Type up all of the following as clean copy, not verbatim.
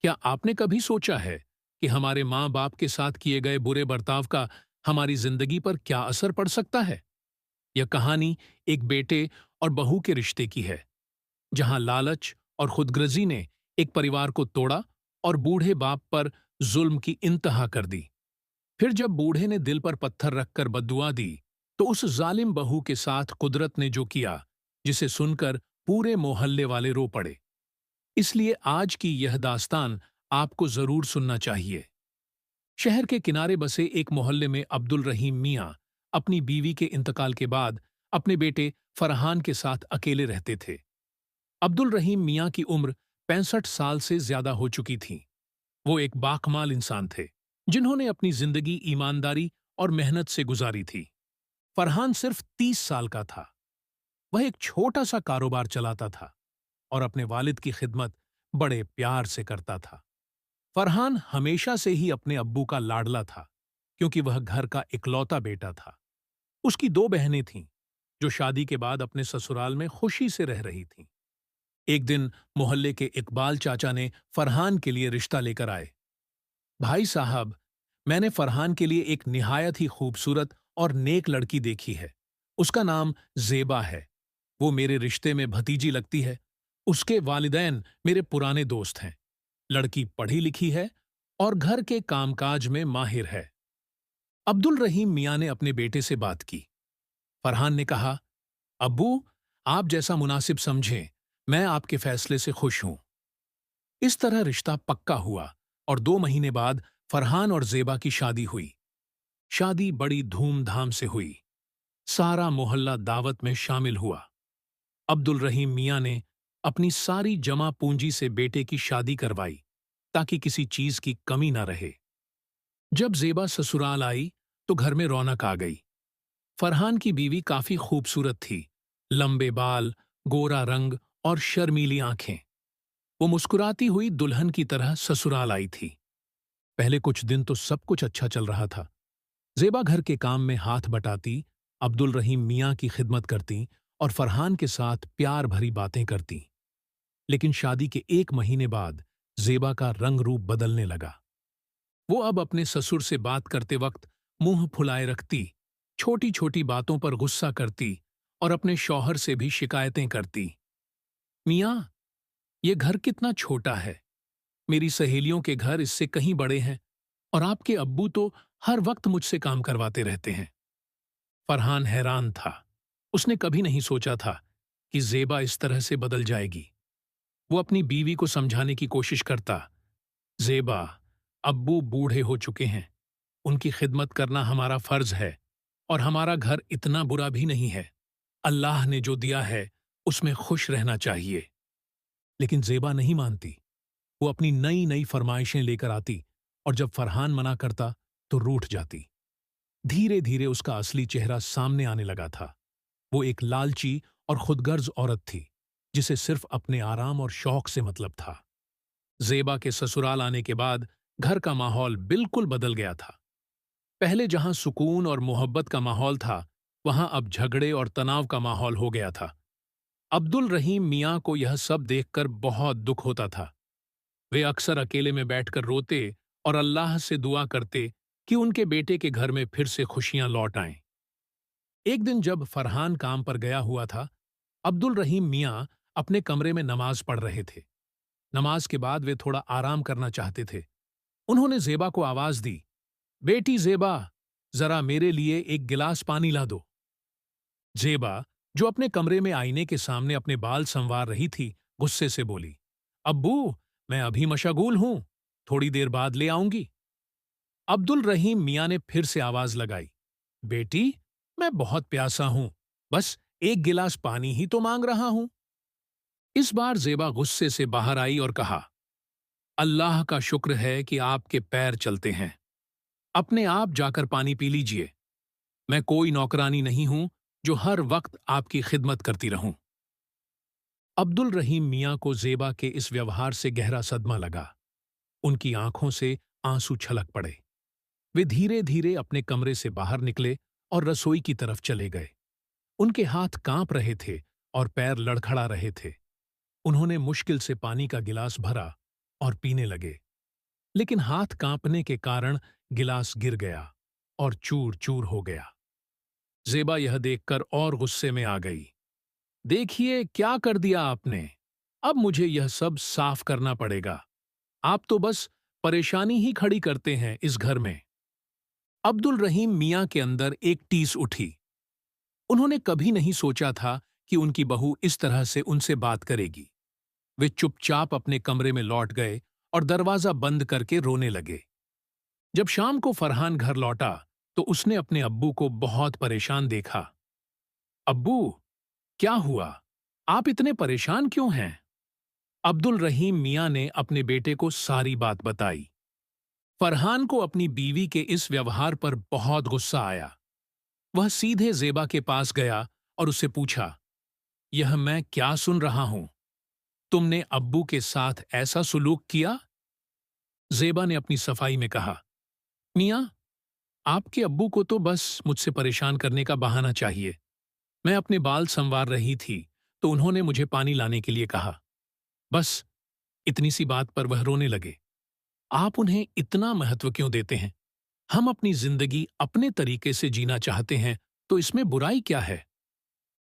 क्या आपने कभी सोचा है कि हमारे माँ बाप के साथ किए गए बुरे बर्ताव का हमारी जिंदगी पर क्या असर पड़ सकता है? यह कहानी एक बेटे और बहू के रिश्ते की है, जहां लालच और खुदगर्जी ने एक परिवार को तोड़ा और बूढ़े बाप पर जुल्म की इंतहा कर दी। फिर जब बूढ़े ने दिल पर पत्थर रखकर बद्दुआ दी, तो उस जालिम बहू के साथ कुदरत ने जो किया, जिसे सुनकर पूरे मोहल्ले वाले रो पड़े। इसलिए आज की यह दास्तान आपको जरूर सुनना चाहिए। शहर के किनारे बसे एक मोहल्ले में अब्दुल रहीम मियां अपनी बीवी के इंतकाल के बाद अपने बेटे फरहान के साथ अकेले रहते थे। अब्दुल रहीम मियां की उम्र 65 साल से ज्यादा हो चुकी थी। वो एक बाकमाल इंसान थे, जिन्होंने अपनी जिंदगी ईमानदारी और मेहनत से गुजारी थी। फरहान सिर्फ 30 साल का था। वह एक छोटा सा कारोबार चलाता था और अपने वालिद की खिदमत बड़े प्यार से करता था। फरहान हमेशा से ही अपने अब्बू का लाडला था, क्योंकि वह घर का इकलौता बेटा था। उसकी दो बहनें थीं, जो शादी के बाद अपने ससुराल में खुशी से रह रही थीं। एक दिन मोहल्ले के इकबाल चाचा ने फरहान के लिए रिश्ता लेकर आए। भाई साहब, मैंने फरहान के लिए एक निहायत ही खूबसूरत और नेक लड़की देखी है। उसका नाम जेबा है। वो मेरे रिश्ते में भतीजी लगती है। उसके वालिदैन मेरे पुराने दोस्त हैं। लड़की पढ़ी लिखी है और घर के कामकाज में माहिर है। अब्दुल रहीम मियां ने अपने बेटे से बात की। फरहान ने कहा, अब्बू, आप जैसा मुनासिब समझें, मैं आपके फैसले से खुश हूं। इस तरह रिश्ता पक्का हुआ और 2 महीने बाद फरहान और जेबा की शादी हुई। शादी बड़ी धूमधाम से हुई। सारा मोहल्ला दावत में शामिल हुआ। अब्दुल रहीम मियां ने अपनी सारी जमा पूंजी से बेटे की शादी करवाई, ताकि किसी चीज की कमी ना रहे। जब जेबा ससुराल आई, तो घर में रौनक आ गई। फरहान की बीवी काफी खूबसूरत थी। लंबे बाल, गोरा रंग और शर्मीली आंखें। वो मुस्कुराती हुई दुल्हन की तरह ससुराल आई थी। पहले कुछ दिन तो सब कुछ अच्छा चल रहा था। जेबा घर के काम में हाथ बटाती, अब्दुल रहीम मियां की खिदमत करती और फरहान के साथ प्यार भरी बातें करती। लेकिन शादी के 1 महीने बाद जेबा का रंग रूप बदलने लगा। वो अब अपने ससुर से बात करते वक्त मुंह फुलाए रखती, छोटी छोटी बातों पर गुस्सा करती और अपने शौहर से भी शिकायतें करती। मियां, ये घर कितना छोटा है। मेरी सहेलियों के घर इससे कहीं बड़े हैं और आपके अब्बू तो हर वक्त मुझसे काम करवाते रहते हैं। फरहान हैरान था। उसने कभी नहीं सोचा था कि जेबा इस तरह से बदल जाएगी। वो अपनी बीवी को समझाने की कोशिश करता। जेबा, अब्बू बूढ़े हो चुके हैं। उनकी खिदमत करना हमारा फर्ज है और हमारा घर इतना बुरा भी नहीं है। अल्लाह ने जो दिया है उसमें खुश रहना चाहिए। लेकिन जेबा नहीं मानती। वो अपनी नई नई फरमाइशें लेकर आती और जब फरहान मना करता तो रूठ जाती। धीरे धीरे उसका असली चेहरा सामने आने लगा था। वो एक लालची और खुदगर्ज औरत थी, जिसे सिर्फ अपने आराम और शौक से मतलब था। जेबा के ससुराल आने के बाद घर का माहौल बिल्कुल बदल गया था। पहले जहां सुकून और मोहब्बत का माहौल था, वहां अब झगड़े और तनाव का माहौल हो गया था। अब्दुल रहीम मियां को यह सब देखकर बहुत दुख होता था। वे अक्सर अकेले में बैठकर रोते और अल्लाह से दुआ करते कि उनके बेटे के घर में फिर से खुशियां लौट आएं। एक दिन जब फरहान काम पर गया हुआ था, अब्दुल रहीम मियां अपने कमरे में नमाज पढ़ रहे थे। नमाज के बाद वे थोड़ा आराम करना चाहते थे। उन्होंने जेबा को आवाज दी, बेटी जेबा, जरा मेरे लिए एक गिलास पानी ला दो। जेबा, जो अपने कमरे में आईने के सामने अपने बाल संवार रही थी, गुस्से से बोली, अब्बू, मैं अभी मशगूल हूं, थोड़ी देर बाद ले आऊंगी। अब्दुल रहीम मियां ने फिर से आवाज लगाई, बेटी, मैं बहुत प्यासा हूं, बस एक गिलास पानी ही तो मांग रहा हूं। इस बार जेबा गुस्से से बाहर आई और कहा, अल्लाह का शुक्र है कि आपके पैर चलते हैं। अपने आप जाकर पानी पी लीजिए। मैं कोई नौकरानी नहीं हूं जो हर वक्त आपकी खिदमत करती रहूं। अब्दुल रहीम मियां को जेबा के इस व्यवहार से गहरा सदमा लगा। उनकी आंखों से आंसू छलक पड़े। वे धीरे धीरे अपने कमरे से बाहर निकले और रसोई की तरफ चले गए। उनके हाथ कांप रहे थे और पैर लड़खड़ा रहे थे। उन्होंने मुश्किल से पानी का गिलास भरा और पीने लगे, लेकिन हाथ कांपने के कारण गिलास गिर गया और चूर चूर हो गया। जेबा यह देखकर और गुस्से में आ गई। देखिए क्या कर दिया आपने। अब मुझे यह सब साफ करना पड़ेगा। आप तो बस परेशानी ही खड़ी करते हैं इस घर में। अब्दुल रहीम मियां के अंदर एक टीस उठी। उन्होंने कभी नहीं सोचा था कि उनकी बहू इस तरह से उनसे बात करेगी। वे चुपचाप अपने कमरे में लौट गए और दरवाजा बंद करके रोने लगे। जब शाम को फरहान घर लौटा तो उसने अपने अब्बू को बहुत परेशान देखा। अब्बू, क्या हुआ? आप इतने परेशान क्यों हैं? अब्दुल रहीम मियां ने अपने बेटे को सारी बात बताई। फरहान को अपनी बीवी के इस व्यवहार पर बहुत गुस्सा आया। वह सीधे जेबा के पास गया और उससे पूछा, यह मैं क्या सुन रहा हूं? तुमने अब्बू के साथ ऐसा सुलूक किया? जेबा ने अपनी सफाई में कहा, मियां, आपके अब्बू को तो बस मुझसे परेशान करने का बहाना चाहिए। मैं अपने बाल संवार रही थी तो उन्होंने मुझे पानी लाने के लिए कहा। बस इतनी सी बात पर वह रोने लगे। आप उन्हें इतना महत्व क्यों देते हैं? हम अपनी जिंदगी अपने तरीके से जीना चाहते हैं, तो इसमें बुराई क्या है?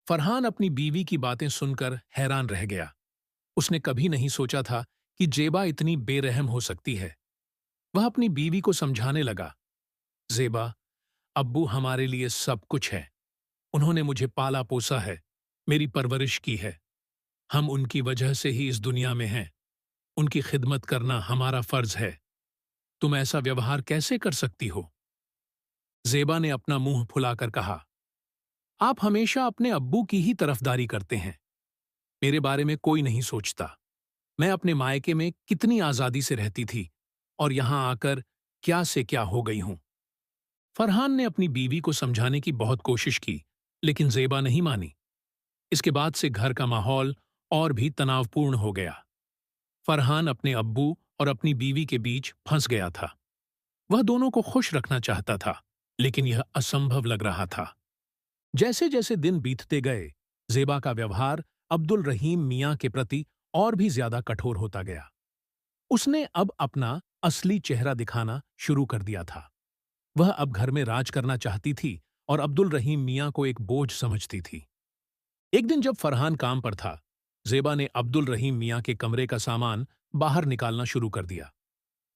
फरहान अपनी बीवी की बातें सुनकर हैरान रह गया। उसने कभी नहीं सोचा था कि जेबा इतनी बेरहम हो सकती है। वह अपनी बीवी को समझाने लगा, जेबा, अब्बू हमारे लिए सब कुछ है। उन्होंने मुझे पाला पोसा है, मेरी परवरिश की है। हम उनकी वजह से ही इस दुनिया में हैं। उनकी खिदमत करना हमारा फर्ज है। तुम ऐसा व्यवहार कैसे कर सकती हो? जेबा ने अपना मुंह फुलाकर कहा, आप हमेशा अपने अब्बू की ही तरफदारी करते हैं। मेरे बारे में कोई नहीं सोचता। मैं अपने मायके में कितनी आजादी से रहती थी और यहां आकर क्या से क्या हो गई हूं। फरहान ने अपनी बीवी को समझाने की बहुत कोशिश की, लेकिन जेबा नहीं मानी। इसके बाद से घर का माहौल और भी तनावपूर्ण हो गया। फरहान अपने अब्बू और अपनी बीवी के बीच फंस गया था। वह दोनों को खुश रखना चाहता था, लेकिन यह असंभव लग रहा था। जैसे जैसे दिन बीतते गए, जेबा का व्यवहार अब्दुल रहीम मियां के प्रति और भी ज्यादा कठोर होता गया। उसने अब अपना असली चेहरा दिखाना शुरू कर दिया था। वह अब घर में राज करना चाहती थी और अब्दुल रहीम मियां को एक बोझ समझती थी। एक दिन जब फरहान काम पर था, जेबा ने अब्दुल रहीम मियां के कमरे का सामान बाहर निकालना शुरू कर दिया।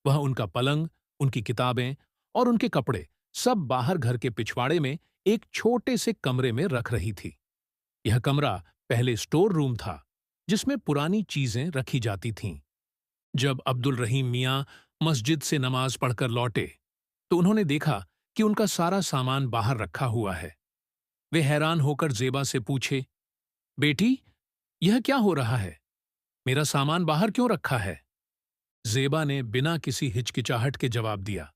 वह उनका पलंग, उनकी किताबें और उनके कपड़े सब बाहर घर के पिछवाड़े में एक छोटे से कमरे में रख रही थी। यह कमरा पहले स्टोर रूम था, जिसमें पुरानी चीजें रखी जाती थीं। जब अब्दुल रहीम मियां मस्जिद से नमाज पढ़कर लौटे, तो उन्होंने देखा कि उनका सारा सामान बाहर रखा हुआ है। वे हैरान होकर जेबा से पूछे, बेटी, यह क्या हो रहा है? मेरा सामान बाहर क्यों रखा है? जेबा ने बिना किसी हिचकिचाहट के जवाब दिया,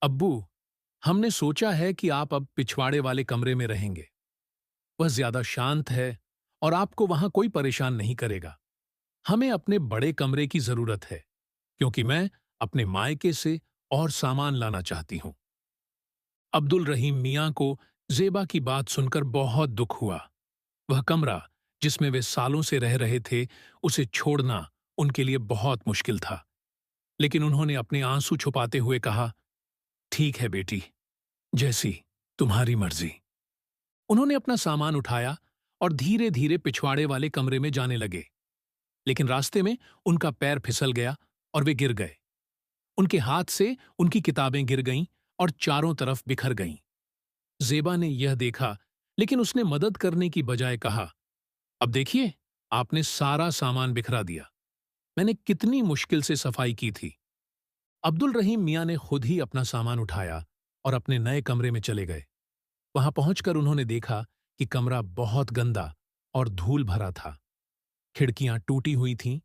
अब्बू, हमने सोचा है कि आप अब पिछवाड़े वाले कमरे में रहेंगे। वह ज्यादा शांत है और आपको वहां कोई परेशान नहीं करेगा। हमें अपने बड़े कमरे की जरूरत है, क्योंकि मैं अपने मायके से और सामान लाना चाहती हूं। अब्दुल रहीम मियां को जेबा की बात सुनकर बहुत दुख हुआ। वह कमरा, जिसमें वे सालों से रह रहे थे, उसे छोड़ना उनके लिए बहुत मुश्किल था। लेकिन उन्होंने अपने आंसू छुपाते हुए कहा, ठीक है बेटी, जैसी तुम्हारी मर्जी। उन्होंने अपना सामान उठाया और धीरे धीरे पिछवाड़े वाले कमरे में जाने लगे। लेकिन रास्ते में उनका पैर फिसल गया और वे गिर गए। उनके हाथ से उनकी किताबें गिर गईं और चारों तरफ बिखर गईं। जेबा ने यह देखा, लेकिन उसने मदद करने की बजाय कहा, अब देखिए, आपने सारा सामान बिखरा दिया। मैंने कितनी मुश्किल से सफाई की थी। अब्दुल रहीम मियां ने खुद ही अपना सामान उठाया और अपने नए कमरे में चले गए। वहां पहुंचकर उन्होंने देखा कि कमरा बहुत गंदा और धूल भरा था। खिड़कियां टूटी हुई थीं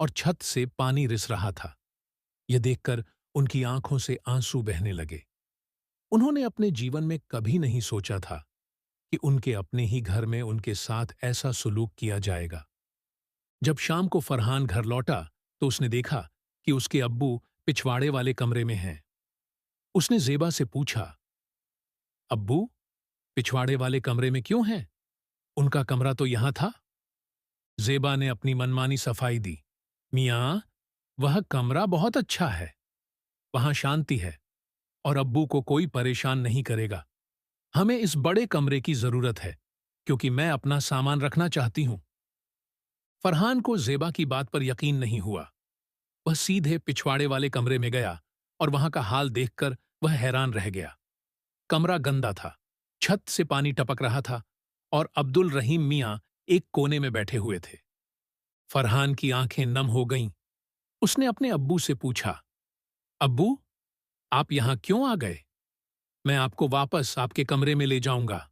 और छत से पानी रिस रहा था। यह देखकर उनकी आंखों से आंसू बहने लगे। उन्होंने अपने जीवन में कभी नहीं सोचा था कि उनके अपने ही घर में उनके साथ ऐसा सुलूक किया जाएगा। जब शाम को फरहान घर लौटा तो उसने देखा कि उसके अब्बू पिछवाड़े वाले कमरे में हैं। उसने जेबा से पूछा, अब्बू, पिछवाड़े वाले कमरे में क्यों हैं? उनका कमरा तो यहां था। जेबा ने अपनी मनमानी सफाई दी, मियां, वह कमरा बहुत अच्छा है, वहां शांति है और अब्बू को कोई परेशान नहीं करेगा। हमें इस बड़े कमरे की जरूरत है क्योंकि मैं अपना सामान रखना चाहती हूं। फरहान को जेबा की बात पर यकीन नहीं हुआ। वह सीधे पिछवाड़े वाले कमरे में गया और वहां का हाल देखकर वह हैरान रह गया। कमरा गंदा था, छत से पानी टपक रहा था और अब्दुल रहीम मियां एक कोने में बैठे हुए थे। फरहान की आंखें नम हो गईं। उसने अपने अब्बू से पूछा, अब्बू, आप यहां क्यों आ गए? मैं आपको वापस आपके कमरे में ले जाऊंगा।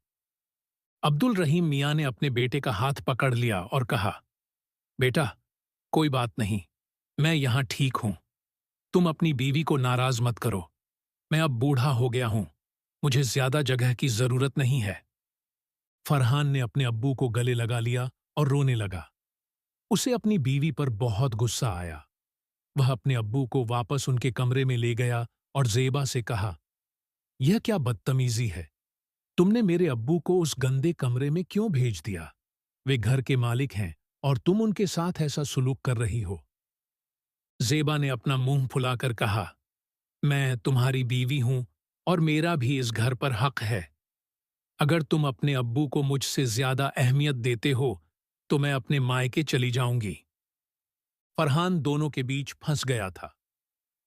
अब्दुल रहीम मियां ने अपने बेटे का हाथ पकड़ लिया और कहा, बेटा, कोई बात नहीं, मैं यहां ठीक हूं। तुम अपनी बीवी को नाराज मत करो। मैं अब बूढ़ा हो गया हूं, मुझे ज्यादा जगह की जरूरत नहीं है। फरहान ने अपने अब्बू को गले लगा लिया और रोने लगा। उसे अपनी बीवी पर बहुत गुस्सा आया। वह अपने अब्बू को वापस उनके कमरे में ले गया और जेबा से कहा, यह क्या बदतमीजी है? तुमने मेरे अब्बू को उस गंदे कमरे में क्यों भेज दिया? वे घर के मालिक हैं और तुम उनके साथ ऐसा सुलूक कर रही हो। जेबा ने अपना मुंह फुलाकर कहा, मैं तुम्हारी बीवी हूं और मेरा भी इस घर पर हक है। अगर तुम अपने अब्बू को मुझसे ज्यादा अहमियत देते हो तो मैं अपने मायके चली जाऊंगी। फरहान दोनों के बीच फंस गया था।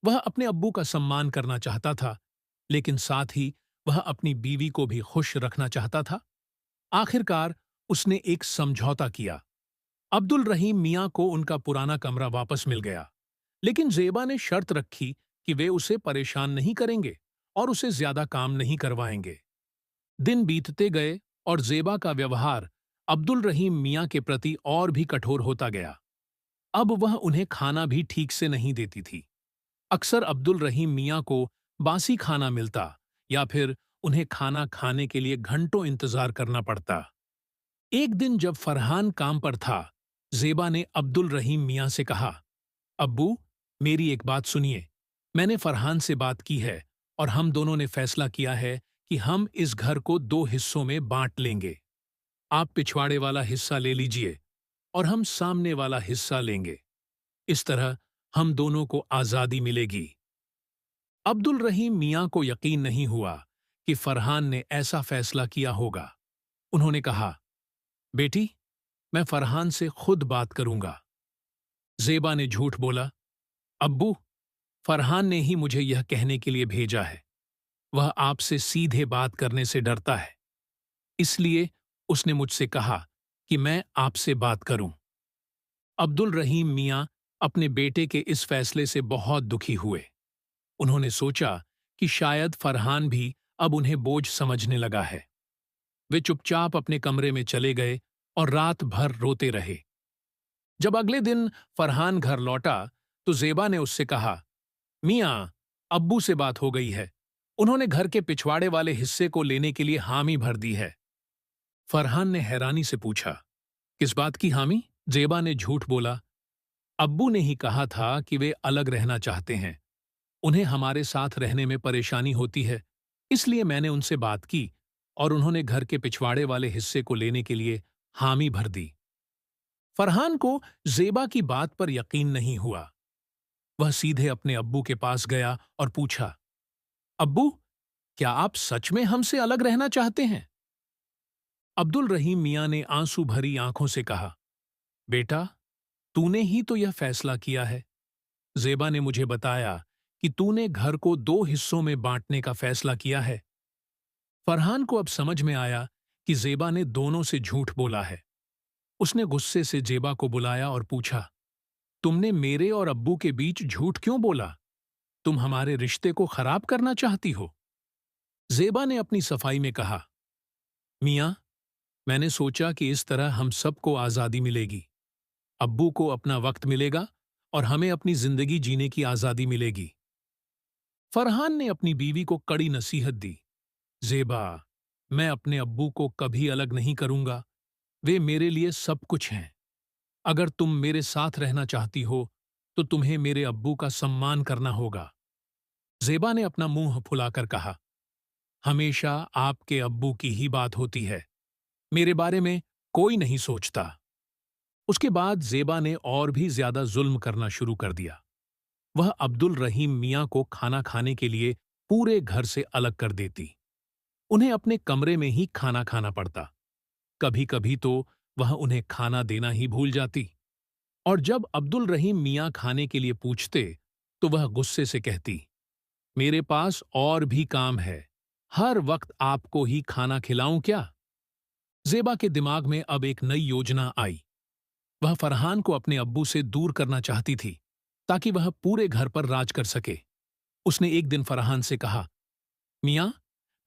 वह अपने अब्बू का सम्मान करना चाहता था, लेकिन साथ ही वह अपनी बीवी को भी खुश रखना चाहता था। आखिरकार उसने एक समझौता किया। अब्दुल रहीम मियां को उनका पुराना कमरा वापस मिल गया, लेकिन जेबा ने शर्त रखी कि वे उसे परेशान नहीं करेंगे और उसे ज्यादा काम नहीं करवाएंगे। दिन बीतते गए और जेबा का व्यवहार अब्दुल रहीम मियां के प्रति और भी कठोर होता गया। अब वह उन्हें खाना भी ठीक से नहीं देती थी। अक्सर अब्दुल रहीम मियां को बासी खाना मिलता या फिर उन्हें खाना खाने के लिए घंटों इंतजार करना पड़ता। एक दिन जब फरहान काम पर था, जेबा ने अब्दुल रहीम मियां से कहा, अब्बू, मेरी एक बात सुनिए। मैंने फरहान से बात की है और हम दोनों ने फैसला किया है कि हम इस घर को 2 हिस्सों में बांट लेंगे। आप पिछवाड़े वाला हिस्सा ले लीजिए और हम सामने वाला हिस्सा लेंगे। इस तरह हम दोनों को आजादी मिलेगी। अब्दुल रहीम मियां को यकीन नहीं हुआ कि फरहान ने ऐसा फैसला किया होगा। उन्होंने कहा, बेटी, मैं फरहान से खुद बात करूंगा। जेबा ने झूठ बोला, अब्बू, फरहान ने ही मुझे यह कहने के लिए भेजा है। वह आपसे सीधे बात करने से डरता है, इसलिए उसने मुझसे कहा कि मैं आपसे बात करूं। अब्दुल रहीम मियां अपने बेटे के इस फैसले से बहुत दुखी हुए। उन्होंने सोचा कि शायद फरहान भी अब उन्हें बोझ समझने लगा है। वे चुपचाप अपने कमरे में चले गए और रात भर रोते रहे। जब अगले दिन फरहान घर लौटा तो जेबा ने उससे कहा, मियां, अब्बू से बात हो गई है। उन्होंने घर के पिछवाड़े वाले हिस्से को लेने के लिए हामी भर दी है। फरहान ने हैरानी से पूछा, किस बात की हामी? जेबा ने झूठ बोला, अब्बू ने ही कहा था कि वे अलग रहना चाहते हैं। उन्हें हमारे साथ रहने में परेशानी होती है, इसलिए मैंने उनसे बात की और उन्होंने घर के पिछवाड़े वाले हिस्से को लेने के लिए हामी भर दी। फरहान को जेबा की बात पर यकीन नहीं हुआ। वह सीधे अपने अब्बू के पास गया और पूछा, अब्बू, क्या आप सच में हमसे अलग रहना चाहते हैं? अब्दुल रहीम मियां ने आंसू भरी आंखों से कहा, बेटा, तूने ही तो यह फैसला किया है। जेबा ने मुझे बताया कि तूने घर को 2 हिस्सों में बांटने का फैसला किया है। फरहान को अब समझ में आया कि जेबा ने दोनों से झूठ बोला है। उसने गुस्से से जेबा को बुलाया और पूछा, तुमने मेरे और अब्बू के बीच झूठ क्यों बोला? तुम हमारे रिश्ते को खराब करना चाहती हो? जेबा ने अपनी सफाई में कहा, मियां, मैंने सोचा कि इस तरह हम सबको आजादी मिलेगी। अब्बू को अपना वक्त मिलेगा और हमें अपनी जिंदगी जीने की आजादी मिलेगी। फरहान ने अपनी बीवी को कड़ी नसीहत दी, जेबा, मैं अपने अब्बू को कभी अलग नहीं करूंगा। वे मेरे लिए सब कुछ हैं। अगर तुम मेरे साथ रहना चाहती हो तो तुम्हें मेरे अब्बू का सम्मान करना होगा। जेबा ने अपना मुंह फुलाकर कहा, हमेशा आपके अब्बू की ही बात होती है, मेरे बारे में कोई नहीं सोचता। उसके बाद जेबा ने और भी ज्यादा जुल्म करना शुरू कर दिया। वह अब्दुल रहीम मियाँ को खाना खाने के लिए पूरे घर से अलग कर देती। उन्हें अपने कमरे में ही खाना खाना पड़ता। कभी कभी तो वह उन्हें खाना देना ही भूल जाती। और जब अब्दुल रहीम मियाँ खाने के लिए पूछते तो वह गुस्से से कहती, मेरे पास और भी काम है, हर वक्त आपको ही खाना खिलाऊं क्या? जेबा के दिमाग में अब एक नई योजना आई। वह फरहान को अपने अब्बू से दूर करना चाहती थी ताकि वह पूरे घर पर राज कर सके। उसने एक दिन फरहान से कहा, मियाँ,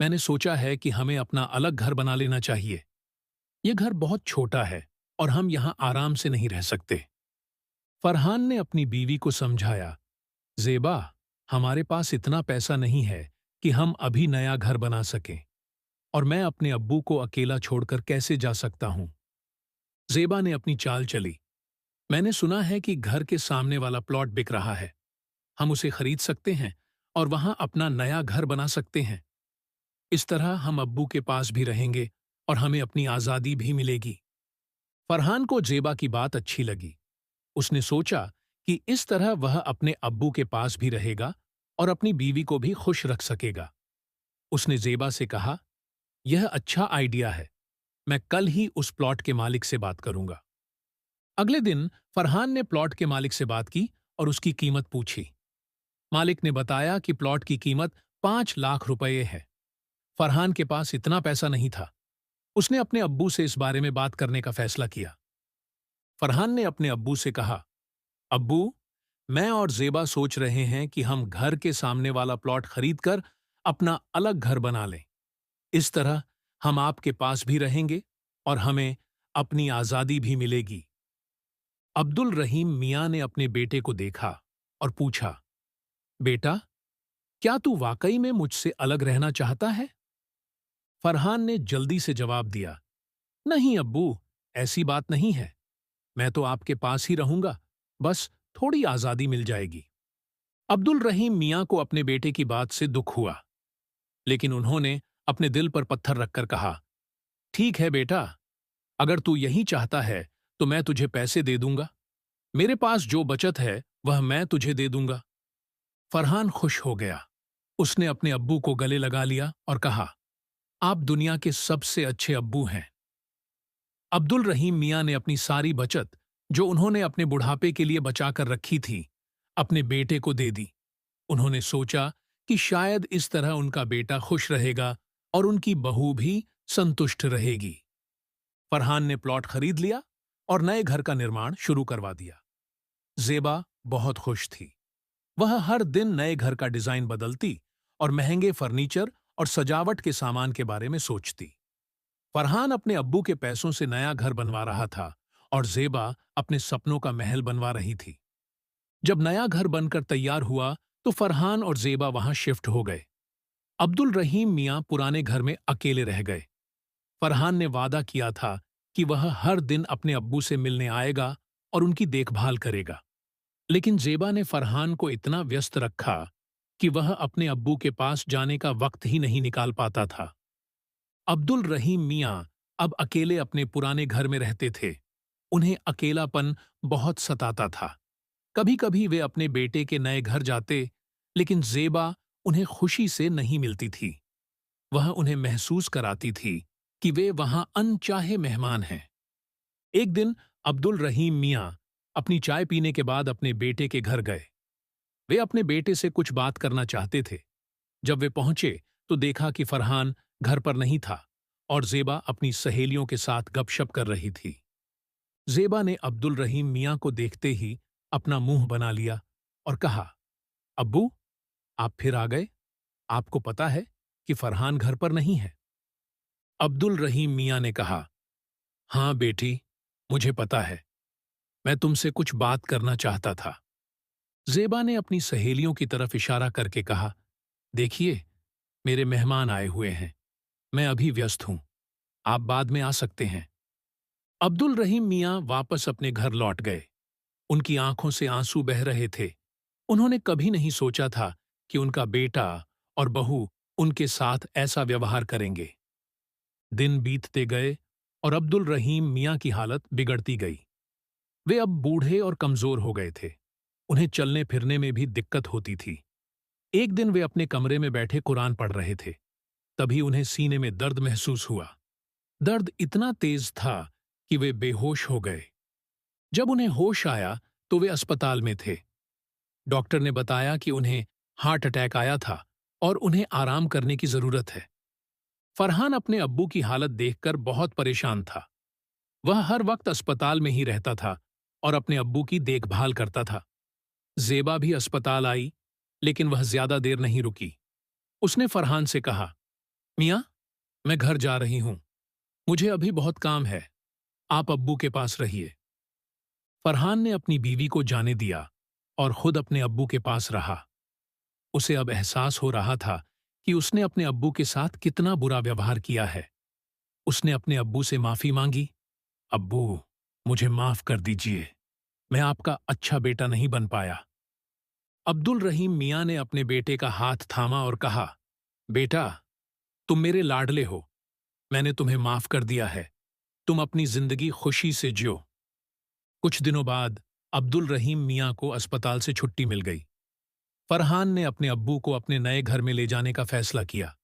मैंने सोचा है कि हमें अपना अलग घर बना लेना चाहिए। यह घर बहुत छोटा है और हम यहाँ आराम से नहीं रह सकते। फरहान ने अपनी बीवी को समझाया, जेबा, हमारे पास इतना पैसा नहीं है कि हम अभी नया घर बना सकें, और मैं अपने अब्बू को अकेला छोड़कर कैसे जा सकता हूं। जेबा ने अपनी चाल चली, मैंने सुना है कि घर के सामने वाला प्लॉट बिक रहा है। हम उसे खरीद सकते हैं और वहां अपना नया घर बना सकते हैं। इस तरह हम अब्बू के पास भी रहेंगे और हमें अपनी आजादी भी मिलेगी। फरहान को जेबा की बात अच्छी लगी। उसने सोचा कि इस तरह वह अपने अब्बू के पास भी रहेगा और अपनी बीवी को भी खुश रख सकेगा। उसने जेबा से कहा, यह अच्छा आइडिया है, मैं कल ही उस प्लॉट के मालिक से बात करूंगा। अगले दिन फरहान ने प्लॉट के मालिक से बात की और उसकी कीमत पूछी। मालिक ने बताया कि प्लॉट की कीमत 5 लाख रुपये है। फरहान के पास इतना पैसा नहीं था। उसने अपने अब्बू से इस बारे में बात करने का फैसला किया। फरहान ने अपने अब्बू से कहा, अब्बू, मैं और जेबा सोच रहे हैं कि हम घर के सामने वाला प्लॉट खरीदकर अपना अलग घर बना लें। इस तरह हम आपके पास भी रहेंगे और हमें अपनी आजादी भी मिलेगी। अब्दुल रहीम मियाँ ने अपने बेटे को देखा और पूछा, बेटा, क्या तू वाकई में मुझसे अलग रहना चाहता है? फरहान ने जल्दी से जवाब दिया, नहीं अब्बू, ऐसी बात नहीं है। मैं तो आपके पास ही रहूंगा, बस थोड़ी आजादी मिल जाएगी। अब्दुल रहीम मियाँ को अपने बेटे की बात से दुख हुआ, लेकिन उन्होंने अपने दिल पर पत्थर रखकर कहा, ठीक है बेटा, अगर तू यही चाहता है तो मैं तुझे पैसे दे दूंगा। मेरे पास जो बचत है वह मैं तुझे दे दूंगा। फरहान खुश हो गया। उसने अपने अब्बू को गले लगा लिया और कहा, आप दुनिया के सबसे अच्छे अब्बू हैं। अब्दुल रहीम मियाँ ने अपनी सारी बचत, जो उन्होंने अपने बुढ़ापे के लिए बचाकर रखी थी, अपने बेटे को दे दी। उन्होंने सोचा कि शायद इस तरह उनका बेटा खुश रहेगा और उनकी बहू भी संतुष्ट रहेगी। फरहान ने प्लॉट खरीद लिया और नए घर का निर्माण शुरू करवा दिया। जेबा बहुत खुश थी। वह हर दिन नए घर का डिजाइन बदलती और महंगे फर्नीचर और सजावट के सामान के बारे में सोचती। फरहान अपने अब्बू के पैसों से नया घर बनवा रहा था और जेबा अपने सपनों का महल बनवा रही थी। जब नया घर बनकर तैयार हुआ तो फरहान और जेबा वहां शिफ्ट हो गए। अब्दुल रहीम मियाँ पुराने घर में अकेले रह गए। फरहान ने वादा किया था कि वह हर दिन अपने अब्बू से मिलने आएगा और उनकी देखभाल करेगा। लेकिन जेबा ने फरहान को इतना व्यस्त रखा कि वह अपने अब्बू के पास जाने का वक्त ही नहीं निकाल पाता था। अब्दुल रहीम मियाँ अब अकेले अपने पुराने घर में रहते थे। उन्हें अकेलापन बहुत सताता था। कभी कभी वे अपने बेटे के नए घर जाते, लेकिन जेबा उन्हें खुशी से नहीं मिलती थी। वह उन्हें महसूस कराती थी कि वे वहां अनचाहे मेहमान हैं। एक दिन अब्दुल रहीम मियाँ अपनी चाय पीने के बाद अपने बेटे के घर गए। वे अपने बेटे से कुछ बात करना चाहते थे। जब वे पहुंचे तो देखा कि फरहान घर पर नहीं था और जेबा अपनी सहेलियों के साथ गपशप कर रही थी। जेबा ने अब्दुल रहीम मियाँ को देखते ही अपना मुंह बना लिया और कहा, अब्बू, आप फिर आ गए। आपको पता है कि फरहान घर पर नहीं है। अब्दुल रहीम मियाँ ने कहा, हाँ बेटी, मुझे पता है। मैं तुमसे कुछ बात करना चाहता था। जेबा ने अपनी सहेलियों की तरफ इशारा करके कहा, देखिए, मेरे मेहमान आए हुए हैं। मैं अभी व्यस्त हूं। आप बाद में आ सकते हैं। अब्दुल रहीम मियाँ वापस अपने घर लौट गए। उनकी आंखों से आंसू बह रहे थे। उन्होंने कभी नहीं सोचा था कि उनका बेटा और बहू उनके साथ ऐसा व्यवहार करेंगे। दिन बीतते गए और अब्दुल रहीम मियाँ की हालत बिगड़ती गई। वे अब बूढ़े और कमजोर हो गए थे। उन्हें चलने फिरने में भी दिक्कत होती थी। एक दिन वे अपने कमरे में बैठे कुरान पढ़ रहे थे। तभी उन्हें सीने में दर्द महसूस हुआ। दर्द इतना तेज था कि वे बेहोश हो गए। जब उन्हें होश आया तो वे अस्पताल में थे। डॉक्टर ने बताया कि उन्हें हार्ट अटैक आया था और उन्हें आराम करने की जरूरत है। फरहान अपने अब्बू की हालत देखकर बहुत परेशान था। वह हर वक्त अस्पताल में ही रहता था और अपने अब्बू की देखभाल करता था। जेबा भी अस्पताल आई, लेकिन वह ज्यादा देर नहीं रुकी। उसने फरहान से कहा, मियां, मैं घर जा रही हूं। मुझे अभी बहुत काम है। आप अब्बू के पास रहिए। फरहान ने अपनी बीवी को जाने दिया और खुद अपने अब्बू के पास रहा। उसे अब एहसास हो रहा था कि उसने अपने अब्बू के साथ कितना बुरा व्यवहार किया है। उसने अपने अब्बू से माफी मांगी। अब्बू, मुझे माफ कर दीजिए। मैं आपका अच्छा बेटा नहीं बन पाया। अब्दुल रहीम मियां ने अपने बेटे का हाथ थामा और कहा, बेटा, तुम मेरे लाडले हो। मैंने तुम्हें माफ कर दिया है। तुम अपनी जिंदगी खुशी से जियो। कुछ दिनों बाद अब्दुल रहीम मियां को अस्पताल से छुट्टी मिल गई। फरहान ने अपने अब्बू को अपने नए घर में ले जाने का फैसला किया।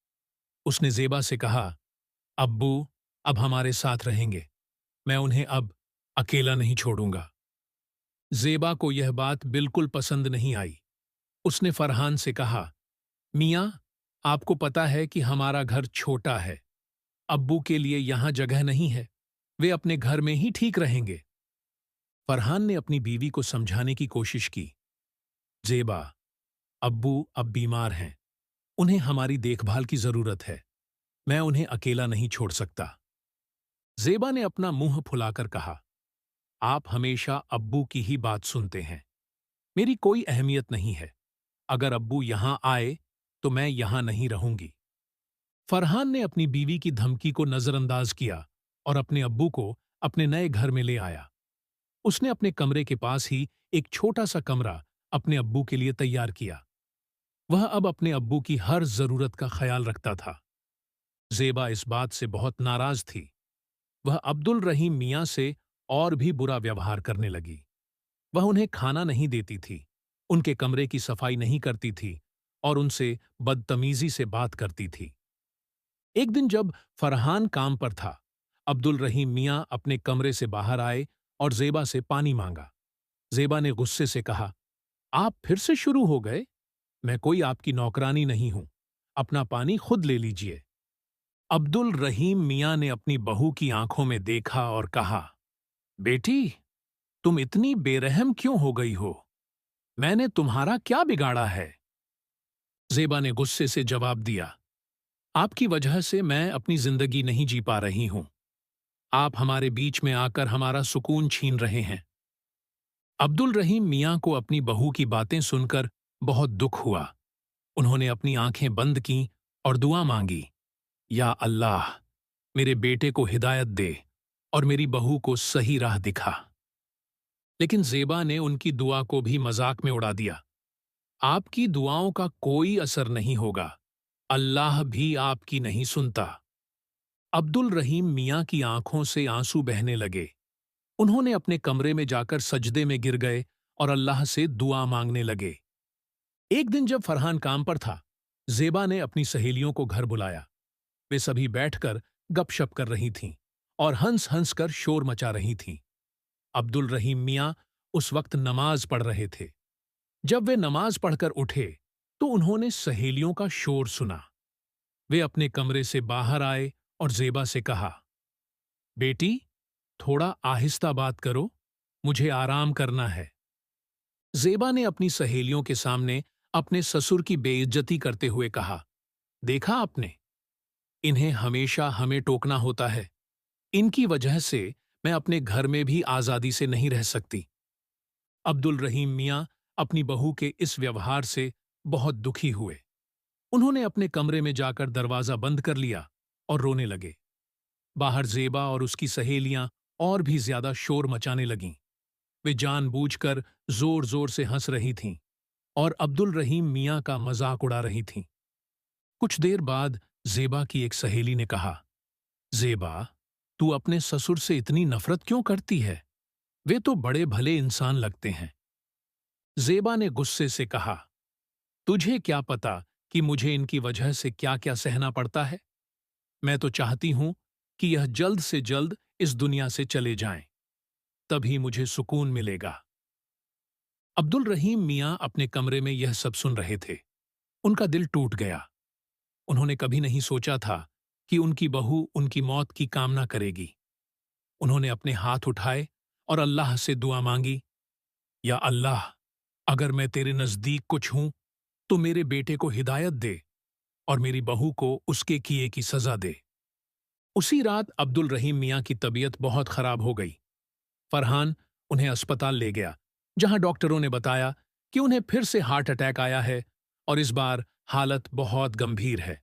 उसने जेबा से कहा, अब्बू अब हमारे साथ रहेंगे। मैं उन्हें अब अकेला नहीं छोड़ूंगा। जेबा को यह बात बिल्कुल पसंद नहीं आई। उसने फरहान से कहा, मियां, आपको पता है कि हमारा घर छोटा है। अब्बू के लिए यहां जगह नहीं है। वे अपने घर में ही ठीक रहेंगे। फरहान ने अपनी बीवी को समझाने की कोशिश की। जेबा, अब्बू अब बीमार हैं। उन्हें हमारी देखभाल की जरूरत है। मैं उन्हें अकेला नहीं छोड़ सकता। जेबा ने अपना मुंह फुलाकर कहा, आप हमेशा अब्बू की ही बात सुनते हैं। मेरी कोई अहमियत नहीं है। अगर अब्बू यहां आए तो मैं यहां नहीं रहूंगी। फरहान ने अपनी बीवी की धमकी को नजरअंदाज किया और अपने अब्बू को अपने नए घर में ले आया। उसने अपने कमरे के पास ही एक छोटा सा कमरा अपने अब्बू के लिए तैयार किया। वह अब अपने अब्बू की हर जरूरत का ख्याल रखता था। जेबा इस बात से बहुत नाराज थी। वह अब्दुल रहीम मियां से और भी बुरा व्यवहार करने लगी। वह उन्हें खाना नहीं देती थी, उनके कमरे की सफाई नहीं करती थी और उनसे बदतमीजी से बात करती थी। एक दिन जब फरहान काम पर था, अब्दुल रहीम मियां अपने कमरे से बाहर आए और जेबा से पानी मांगा। जेबा ने गुस्से से कहा, आप फिर से शुरू हो गए? मैं कोई आपकी नौकरानी नहीं हूं। अपना पानी खुद ले लीजिए। अब्दुल रहीम मियां ने अपनी बहू की आंखों में देखा और कहा, बेटी, तुम इतनी बेरहम क्यों हो गई हो? मैंने तुम्हारा क्या बिगाड़ा है? जेबा ने गुस्से से जवाब दिया, आपकी वजह से मैं अपनी जिंदगी नहीं जी पा रही हूं। आप हमारे बीच में आकर हमारा सुकून छीन रहे हैं। अब्दुल रहीम मियां को अपनी बहू की बातें सुनकर बहुत दुख हुआ। उन्होंने अपनी आंखें बंद की और दुआ मांगी, या अल्लाह, मेरे बेटे को हिदायत दे और मेरी बहू को सही राह दिखा। लेकिन जेबा ने उनकी दुआ को भी मजाक में उड़ा दिया। आपकी दुआओं का कोई असर नहीं होगा। अल्लाह भी आपकी नहीं सुनता। अब्दुल रहीम मियां की आंखों से आंसू बहने लगे। उन्होंने अपने कमरे में जाकर सजदे में गिर गए और अल्लाह से दुआ मांगने लगे। एक दिन जब फरहान काम पर था, जेबा ने अपनी सहेलियों को घर बुलाया। वे सभी बैठकर गपशप कर रही थीं और हंस हंस कर शोर मचा रही थीं। अब्दुल रहीम मियां उस वक्त नमाज पढ़ रहे थे। जब वे नमाज पढ़कर उठे तो उन्होंने सहेलियों का शोर सुना। वे अपने कमरे से बाहर आए और जेबा से कहा, बेटी, थोड़ा आहिस्ता बात करो, मुझे आराम करना है। जेबा ने अपनी सहेलियों के सामने अपने ससुर की बेइज्जती करते हुए कहा, देखा आपने, इन्हें हमेशा हमें टोकना होता है। इनकी वजह से मैं अपने घर में भी आजादी से नहीं रह सकती। अब्दुल रहीम मियां अपनी बहू के इस व्यवहार से बहुत दुखी हुए। उन्होंने अपने कमरे में जाकर दरवाजा बंद कर लिया और रोने लगे। बाहर जेबा और उसकी सहेलियां और भी ज्यादा शोर मचाने लगीं। वे जानबूझकर जोर जोर से हंस रही थीं और अब्दुल रहीम मियां का मजाक उड़ा रही थीं। कुछ देर बाद जेबा की एक सहेली ने कहा, जेबा, तू अपने ससुर से इतनी नफरत क्यों करती है? वे तो बड़े भले इंसान लगते हैं। ज़ेबा ने गुस्से से कहा, तुझे क्या पता कि मुझे इनकी वजह से क्या-क्या सहना पड़ता है? मैं तो चाहती हूं कि यह जल्द से जल्द इस दुनिया से चले जाएं, तभी मुझे सुकून मिलेगा। अब्दुल रहीम मियां अपने कमरे में यह सब सुन रहे थे। उनका दिल टूट गया। उन्होंने कभी नहीं सोचा था कि उनकी बहू उनकी मौत की कामना करेगी। उन्होंने अपने हाथ उठाए और अल्लाह से दुआ मांगी, या अल्लाह, अगर मैं तेरे नजदीक कुछ हूं तो मेरे बेटे को हिदायत दे और मेरी बहू को उसके किए की सजा दे। उसी रात अब्दुल रहीम मियां की तबीयत बहुत खराब हो गई। फरहान उन्हें अस्पताल ले गया, जहां डॉक्टरों ने बताया कि उन्हें फिर से हार्ट अटैक आया है और इस बार हालत बहुत गंभीर है।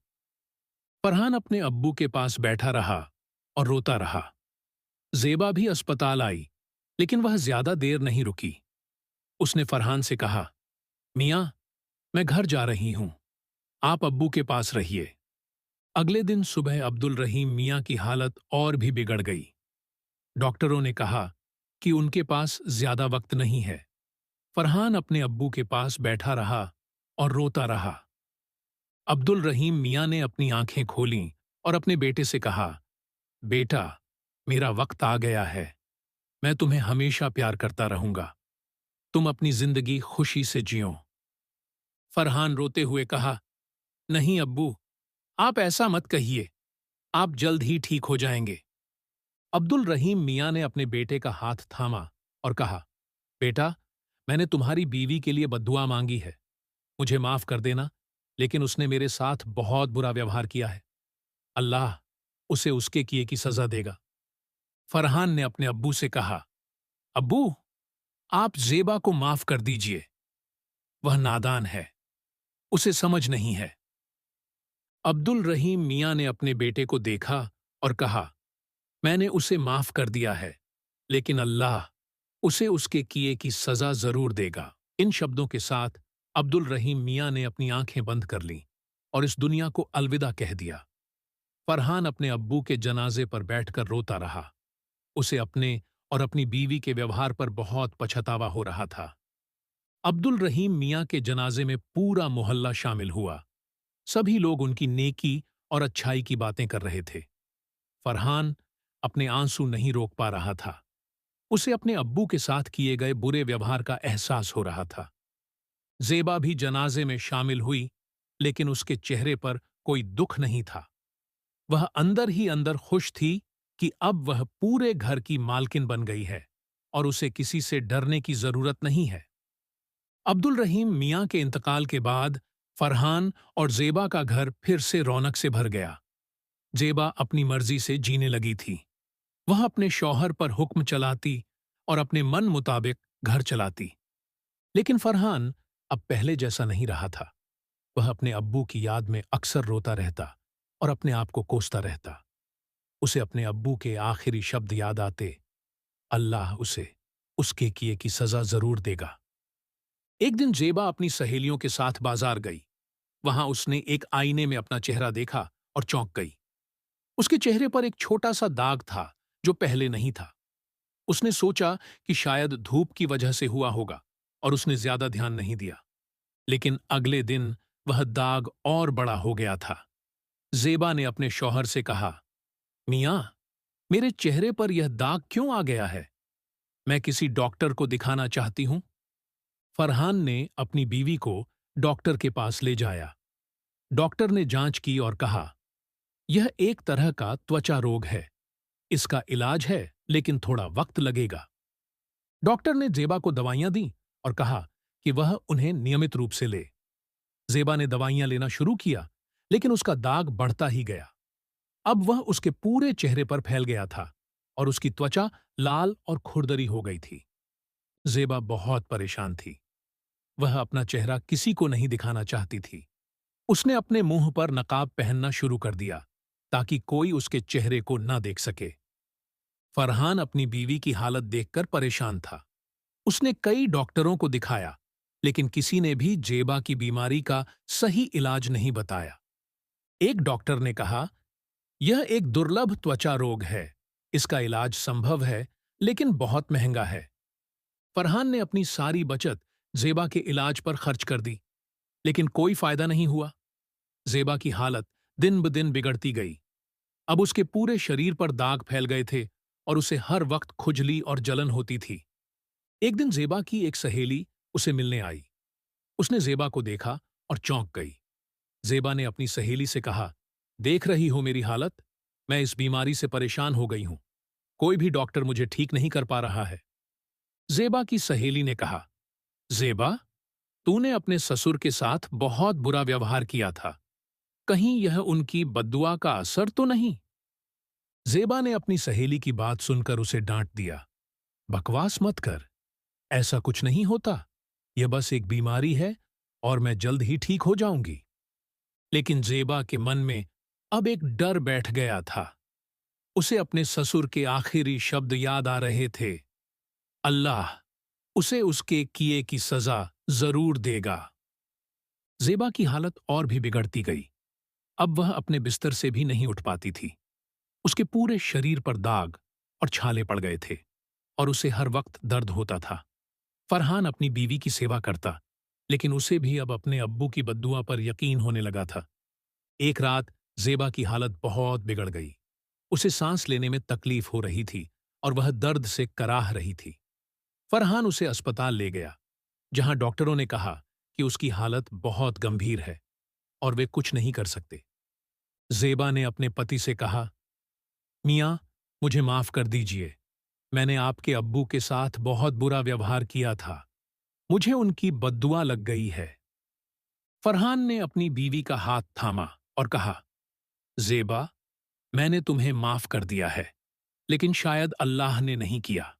फरहान अपने अब्बू के पास बैठा रहा और रोता रहा। ज़ेबा भी अस्पताल आई, लेकिन वह ज्यादा देर नहीं रुकी। उसने फरहान से कहा, मियां, मैं घर जा रही हूं, आप अब्बू के पास रहिए। अगले दिन सुबह अब्दुल रहीम मियां की हालत और भी बिगड़ गई। डॉक्टरों ने कहा कि उनके पास ज्यादा वक्त नहीं है। फरहान अपने अब्बू के पास बैठा रहा और रोता रहा। अब्दुल रहीम मियां ने अपनी आंखें खोलीं और अपने बेटे से कहा, बेटा, मेरा वक्त आ गया है। मैं तुम्हें हमेशा प्यार करता रहूंगा। तुम अपनी जिंदगी खुशी से जियो। फरहान रोते हुए कहा, नहीं अब्बू, आप ऐसा मत कहिए। आप जल्द ही ठीक हो जाएंगे। अब्दुल रहीम मियां ने अपने बेटे का हाथ थामा और कहा, बेटा, मैंने तुम्हारी बीवी के लिए बद्दुआ मांगी है। मुझे माफ कर देना, लेकिन उसने मेरे साथ बहुत बुरा व्यवहार किया है। अल्लाह उसे उसके किए की सजा देगा। फरहान ने अपने अब्बू से कहा, अब्बू, आप ज़ेबा को माफ कर दीजिए। वह नादान है, उसे समझ नहीं है। अब्दुल रहीम मियां ने अपने बेटे को देखा और कहा, मैंने उसे माफ कर दिया है, लेकिन अल्लाह उसे उसके किए की सजा जरूर देगा। इन शब्दों के साथ अब्दुल रहीम मियां ने अपनी आंखें बंद कर लीं और इस दुनिया को अलविदा कह दिया। फरहान अपने अब्बू के जनाजे पर बैठकर रोता रहा। उसे अपने और अपनी बीवी के व्यवहार पर बहुत पछतावा हो रहा था। अब्दुल रहीम मियां के जनाजे में पूरा मोहल्ला शामिल हुआ। सभी लोग उनकी नेकी और अच्छाई की बातें कर रहे थे। फरहान अपने आंसू नहीं रोक पा रहा था। उसे अपने अब्बू के साथ किए गए बुरे व्यवहार का एहसास हो रहा था। ज़ेबा भी जनाजे में शामिल हुई, लेकिन उसके चेहरे पर कोई दुख नहीं था। वह अंदर ही अंदर खुश थी कि अब वह पूरे घर की मालकिन बन गई है और उसे किसी से डरने की जरूरत नहीं है। अब्दुल रहीम मियां के इंतकाल के बाद फरहान और ज़ेबा का घर फिर से रौनक से भर गया। ज़ेबा अपनी मर्जी से जीने लगी थी। वह अपने शौहर पर हुक्म चलाती और अपने मन मुताबिक घर चलाती। लेकिन फरहान अब पहले जैसा नहीं रहा था। वह अपने अब्बू की याद में अक्सर रोता रहता और अपने आप को कोसता रहता। उसे अपने अब्बू के आखिरी शब्द याद आते, अल्लाह उसे उसके किए की सजा जरूर देगा। एक दिन ज़ेबा अपनी सहेलियों के साथ बाजार गई। वहां उसने एक आईने में अपना चेहरा देखा और चौंक गई। उसके चेहरे पर एक छोटा सा दाग था जो पहले नहीं था। उसने सोचा कि शायद धूप की वजह से हुआ होगा और उसने ज्यादा ध्यान नहीं दिया। लेकिन अगले दिन वह दाग और बड़ा हो गया था। ज़ेबा ने अपने शौहर से कहा, मियां, मेरे चेहरे पर यह दाग क्यों आ गया है? मैं किसी डॉक्टर को दिखाना चाहती हूं। फरहान ने अपनी बीवी को डॉक्टर के पास ले जाया। डॉक्टर ने जांच की और कहा, यह एक तरह का त्वचा रोग है। इसका इलाज है, लेकिन थोड़ा वक्त लगेगा। डॉक्टर ने ज़ेबा को दवाइयां दी और कहा कि वह उन्हें नियमित रूप से ले। ज़ेबा ने दवाइयां लेना शुरू किया, लेकिन उसका दाग बढ़ता ही गया। अब वह उसके पूरे चेहरे पर फैल गया था और उसकी त्वचा लाल और खुरदरी हो गई थी। ज़ेबा बहुत परेशान थी। वह अपना चेहरा किसी को नहीं दिखाना चाहती थी। उसने अपने मुंह पर नकाब पहनना शुरू कर दिया ताकि कोई उसके चेहरे को न देख सके। फरहान अपनी बीवी की हालत देखकर परेशान था। उसने कई डॉक्टरों को दिखाया, लेकिन किसी ने भी ज़ेबा की बीमारी का सही इलाज नहीं बताया। एक डॉक्टर ने कहा, यह एक दुर्लभ त्वचा रोग है। इसका इलाज संभव है, लेकिन बहुत महंगा है। फरहान ने अपनी सारी बचत जेबा के इलाज पर खर्च कर दी, लेकिन कोई फायदा नहीं हुआ। जेबा की हालत दिन ब दिन बिगड़ती गई। अब उसके पूरे शरीर पर दाग फैल गए थे और उसे हर वक्त खुजली और जलन होती थी। एक दिन जेबा की एक सहेली उसे मिलने आई। उसने जेबा को देखा और चौंक गई। जेबा ने अपनी सहेली से कहा, देख रही हो मेरी हालत, मैं इस बीमारी से परेशान हो गई हूं। कोई भी डॉक्टर मुझे ठीक नहीं कर पा रहा है। जेबा की सहेली ने कहा, जेबा, तूने अपने ससुर के साथ बहुत बुरा व्यवहार किया था। कहीं यह उनकी बद्दुआ का असर तो नहीं? जेबा ने अपनी सहेली की बात सुनकर उसे डांट दिया। बकवास मत कर, ऐसा कुछ नहीं होता। यह बस एक बीमारी है और मैं जल्द ही ठीक हो जाऊंगी। लेकिन जेबा के मन में अब एक डर बैठ गया था। उसे अपने ससुर के आखिरी शब्द याद आ रहे थे, अल्लाह उसे उसके किए की सजा जरूर देगा। जेबा की हालत और भी बिगड़ती गई। अब वह अपने बिस्तर से भी नहीं उठ पाती थी। उसके पूरे शरीर पर दाग और छाले पड़ गए थे और उसे हर वक्त दर्द होता था। फरहान अपनी बीवी की सेवा करता, लेकिन उसे भी अब अपने अब्बू की बद्दुआ पर यकीन होने लगा था। एक रात जेबा की हालत बहुत बिगड़ गई। उसे सांस लेने में तकलीफ हो रही थी और वह दर्द से कराह रही थी। फरहान उसे अस्पताल ले गया, जहां डॉक्टरों ने कहा कि उसकी हालत बहुत गंभीर है और वे कुछ नहीं कर सकते। जेबा ने अपने पति से कहा, मियां, मुझे माफ कर दीजिए। मैंने आपके अब्बू के साथ बहुत बुरा व्यवहार किया था। मुझे उनकी बद्दुआ लग गई है। फरहान ने अपनी बीवी का हाथ थामा और कहा, जेबा, मैंने तुम्हें माफ कर दिया है, लेकिन शायद अल्लाह ने नहीं किया।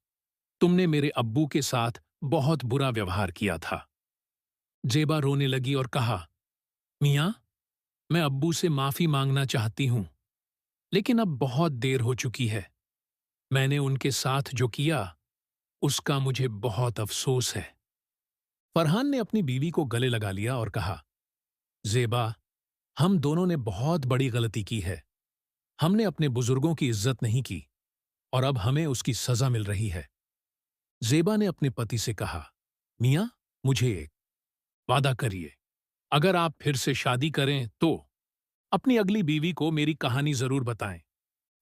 तुमने मेरे अब्बू के साथ बहुत बुरा व्यवहार किया था। जेबा रोने लगी और कहा, मियां, मैं अब्बू से माफी मांगना चाहती हूं, लेकिन अब बहुत देर हो चुकी है। मैंने उनके साथ जो किया, उसका मुझे बहुत अफसोस है। फरहान ने अपनी बीवी को गले लगा लिया और कहा, जेबा, हम दोनों ने बहुत बड़ी गलती की है। हमने अपने बुजुर्गों की इज्जत नहीं की और अब हमें उसकी सजा मिल रही है। जेबा ने अपने पति से कहा, मियां, मुझे एक वादा करिए। अगर आप फिर से शादी करें तो अपनी अगली बीवी को मेरी कहानी जरूर बताएं,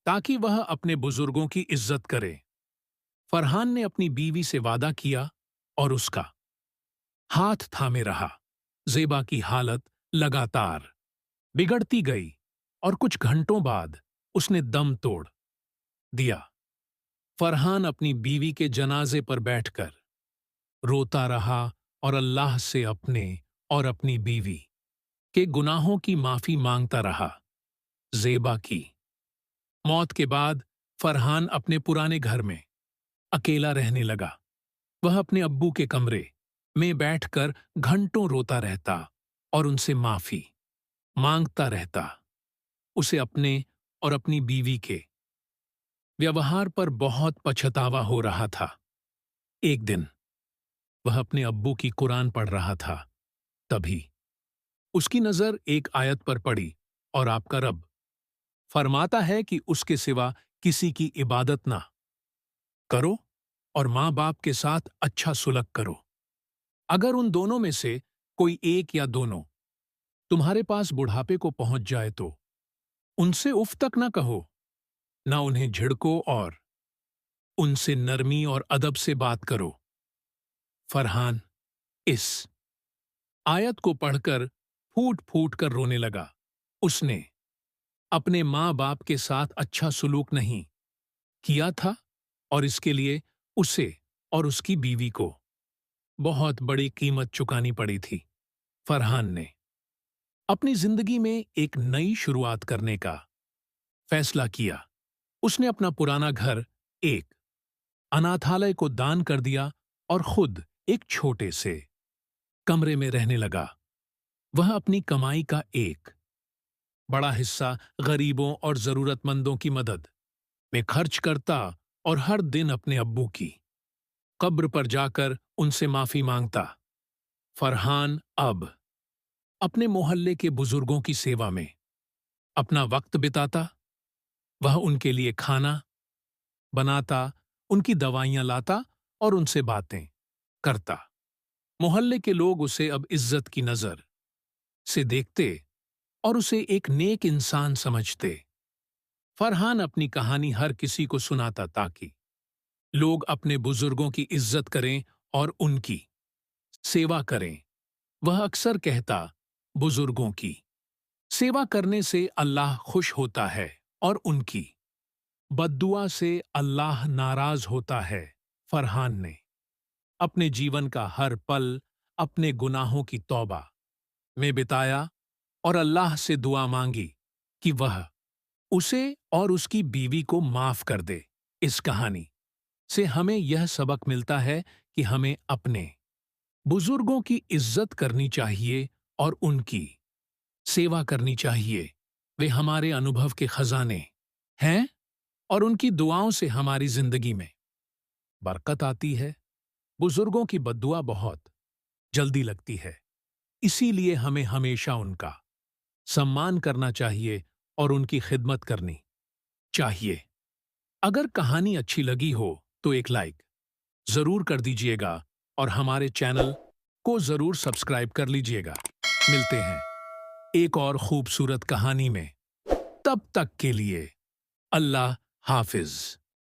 ताकि वह अपने बुजुर्गों की इज्जत करे। फरहान ने अपनी बीवी से वादा किया और उसका हाथ थामे रहा। जेबा की हालत लगातार बिगड़ती गई और कुछ घंटों बाद उसने दम तोड़ दिया। फरहान अपनी बीवी के जनाजे पर बैठकर रोता रहा और अल्लाह से अपने और अपनी बीवी के गुनाहों की माफी मांगता रहा। जेबा की मौत के बाद फरहान अपने पुराने घर में अकेला रहने लगा। वह अपने अब्बू के कमरे में बैठकर घंटों रोता रहता और उनसे माफी मांगता रहता। उसे अपने और अपनी बीवी के व्यवहार पर बहुत पछतावा हो रहा था। एक दिन वह अपने अब्बू की कुरान पढ़ रहा था। तभी उसकी नजर एक आयत पर पड़ी और आपका रब फरमाता है कि उसके सिवा किसी की इबादत ना करो और मां बाप के साथ अच्छा सुलूक करो। अगर उन दोनों में से कोई एक या दोनों तुम्हारे पास बुढ़ापे को पहुंच जाए तो उनसे उफ तक ना कहो, ना उन्हें झिड़को और उनसे नरमी और अदब से बात करो। फरहान इस आयत को पढ़कर फूट फूट कर रोने लगा। उसने अपने मां बाप के साथ अच्छा सुलूक नहीं किया था और इसके लिए उसे और उसकी बीवी को बहुत बड़ी कीमत चुकानी पड़ी थी। फरहान ने अपनी जिंदगी में एक नई शुरुआत करने का फैसला किया। उसने अपना पुराना घर एक अनाथालय को दान कर दिया और खुद एक छोटे से कमरे में रहने लगा। वह अपनी कमाई का एक बड़ा हिस्सा गरीबों और जरूरतमंदों की मदद में खर्च करता और हर दिन अपने अब्बू की कब्र पर जाकर उनसे माफी मांगता। फरहान अब अपने मोहल्ले के बुजुर्गों की सेवा में अपना वक्त बिताता। वह उनके लिए खाना बनाता, उनकी दवाइयां लाता और उनसे बातें करता। मोहल्ले के लोग उसे अब इज्जत की नजर से देखते और उसे एक नेक इंसान समझते। फरहान अपनी कहानी हर किसी को सुनाता ताकि लोग अपने बुजुर्गों की इज्जत करें और उनकी सेवा करें। वह अक्सर कहता, बुजुर्गों की सेवा करने से अल्लाह खुश होता है और उनकी बद्दुआ से अल्लाह नाराज होता है। फरहान ने अपने जीवन का हर पल अपने गुनाहों की तौबा में बिताया और अल्लाह से दुआ मांगी कि वह उसे और उसकी बीवी को माफ कर दे। इस कहानी से हमें यह सबक मिलता है कि हमें अपने बुजुर्गों की इज्जत करनी चाहिए और उनकी सेवा करनी चाहिए। वे हमारे अनुभव के खजाने हैं और उनकी दुआओं से हमारी जिंदगी में बरकत आती है। बुजुर्गों की बद्दुआ बहुत जल्दी लगती है, इसीलिए हमें हमेशा उनका सम्मान करना चाहिए और उनकी खिदमत करनी चाहिए। अगर कहानी अच्छी लगी हो तो एक लाइक जरूर कर दीजिएगा और हमारे चैनल को जरूर सब्सक्राइब कर लीजिएगा। मिलते हैं एक और खूबसूरत कहानी में। तब तक के लिए अल्लाह हाफिज।